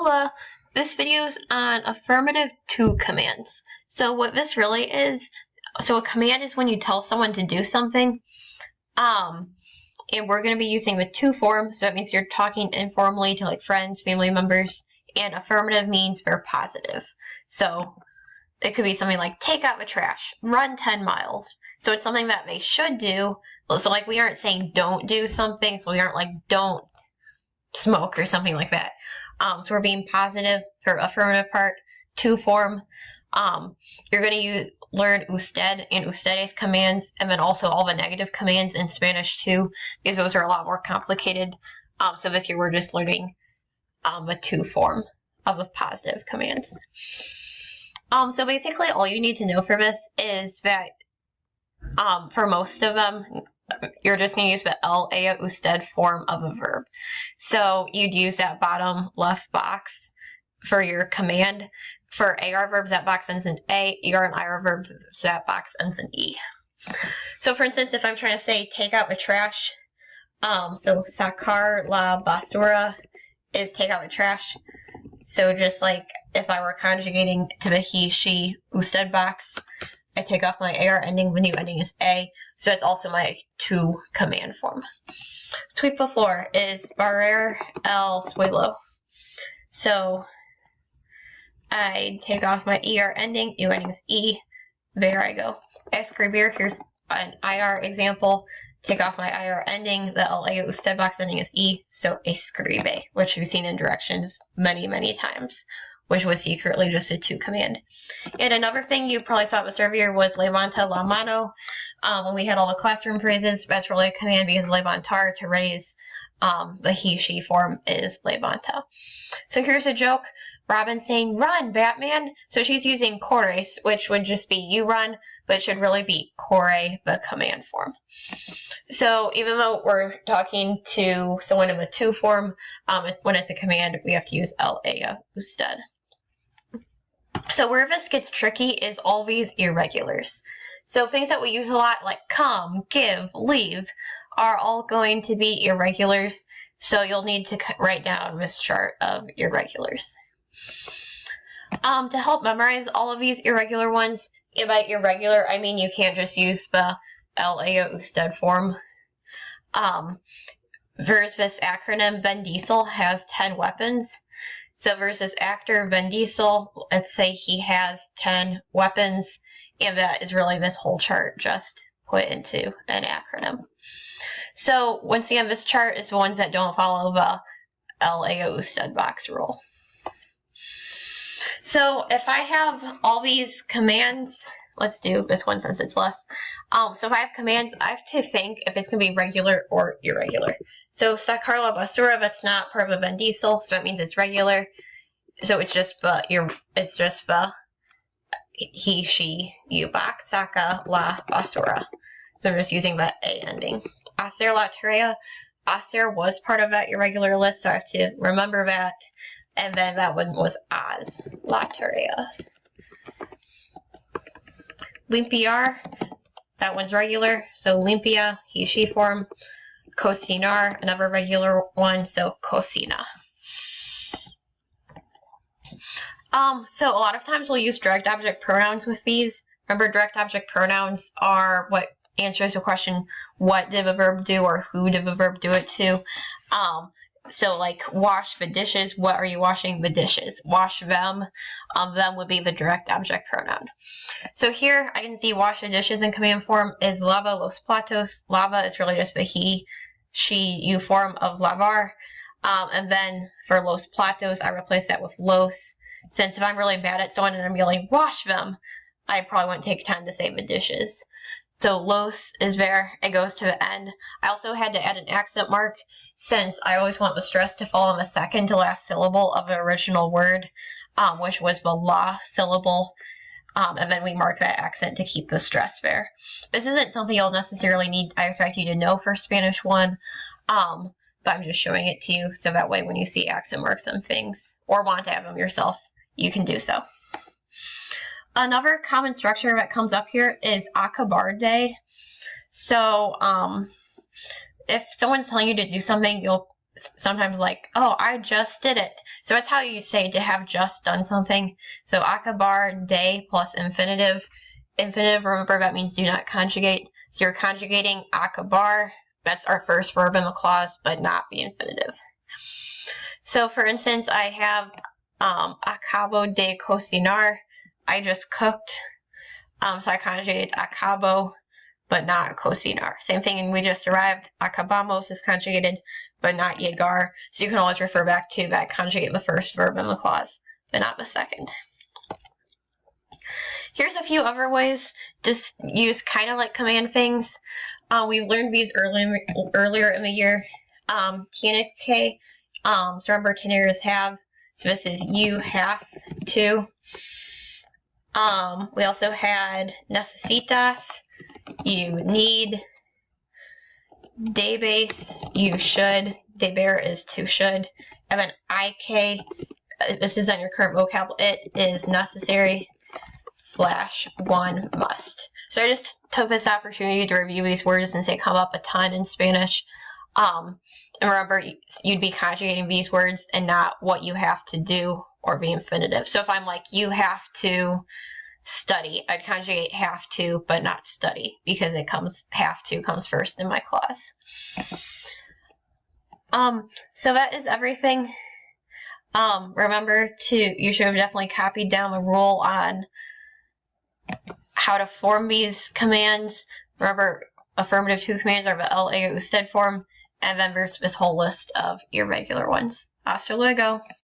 Hola! This video is on Affirmative Tú Commands. So what this really is, so a command is when you tell someone to do something, and we're going to be using the to form, so that means you're talking informally to like friends, family members, and affirmative means for positive. So it could be something like take out the trash, run 10 miles. So it's something that they should do. So like we aren't saying don't do something, so we aren't like don't smoke or something like that. So we're being positive for affirmative part, to form. You're going to learn usted and ustedes commands, and then also all the negative commands in Spanish too, because those are a lot more complicated. So this year we're just learning the to form of the positive commands. So basically all you need to know for this is that for most of them, you're just going to use the LA usted form of a verb. So you'd use that bottom left box for your command. For AR verbs, that box ends in A. ER and IR verbs, that box ends in E. So for instance, if I'm trying to say take out the trash, so sacar la basura is take out the trash. So just like if I were conjugating to the he, she, usted box, I take off my AR ending, the new ending is A. So it's also my to command form. Sweep the floor is barrer el suelo. So I take off my ER ending, U ending is E. There I go. Escribir, here's an IR example. Take off my IR ending, the LA usted box ending is E. So escribe, which we've seen in directions many, many times, which was secretly just a to command. And another thing you probably saw this earlier was levanta la mano. When we had all the classroom phrases, that's really a command because levantar, to raise, the he, she form is levanta. So here's a joke. Robin saying, run, Batman. So she's using corres, which would just be you run, but it should really be corre, the command form. So even though we're talking to someone in the to form, when it's a command, we have to use LA usted. So where this gets tricky is all these irregulars. So things that we use a lot like come, give, leave are all going to be irregulars. So you'll need to write down this chart of irregulars. To help memorize all of these irregular ones, and by irregular I mean you can't just use the LA usted form. There's this acronym, Vin Diesel has 10 weapons. So versus actor Vin Diesel, let's say he has 10 weapons, and that is really this whole chart just put into an acronym. So once again, this chart is the ones that don't follow the LA usted box rule. So if I have all these commands, let's do this one since it's less. So if I have commands, I have to think if it's going to be regular or irregular. So sacar la basura, that's not part of a Vin Diesel, so that means it's regular. So it's just the he, she, you box, saca la basura. So I'm just using the A ending. Hacer la tarea, hacer was part of that irregular list, so I have to remember that. And then that one was as la tarea. Limpiar, that one's regular, so limpia, he, she form. Cocinar, another regular one, so cocina. So a lot of times we'll use direct object pronouns with these. Remember, direct object pronouns are what answers the question, what did the verb do, or who did the verb do it to. So like wash the dishes, what are you washing the dishes? Wash them. Them would be the direct object pronoun. So here I can see wash the dishes in command form is lava los platos. Lava is really just the he, she, you form of lavar. And then for los platos, I replace that with los. Since if I'm really bad at someone and I'm yelling, wash them, I probably won't take time to say the dishes. So los is there, it goes to the end. I also had to add an accent mark since I always want the stress to fall on the second to last syllable of the original word, which was the la syllable. And then we mark that accent to keep the stress there. This isn't something you'll necessarily need, I expect you to know for Spanish 1, but I'm just showing it to you so that way when you see accent marks on things or want to have them yourself, you can do so. Another common structure that comes up here is acabar day. So if someone's telling you to do something, you'll sometimes like, oh, I just did it. So that's how you say to have just done something. So akabar, de plus infinitive. Infinitive, remember, that means do not conjugate. So you're conjugating akabar. That's our first verb in the clause, but not the infinitive. So for instance, I have acabo de cocinar. I just cooked. So I conjugate acabo, but not cocinar. Same thing, we just arrived. Acabamos is conjugated, but not llegar. So you can always refer back to that, conjugate the first verb in the clause, but not the second. Here's a few other ways to use kind of like command things. We've learned these earlier in the year. Tienes que, so remember tener is have, so this is you have to. We also had necesitas, you need. Debes, you should. Deber is to should. And then IK, this is on your current vocab, it is necessary / one must. So I just took this opportunity to review these words since they come up a ton in Spanish. And remember, you'd be conjugating these words and not what you have to do or the infinitive. So if I'm like, you have to study, I'd conjugate have to, but not study, because have to comes first in my clause. So that is everything. Remember you should have definitely copied down the rule on how to form these commands. Remember, affirmative two commands are the LA usted form, and then there's this whole list of irregular ones. Hasta luego.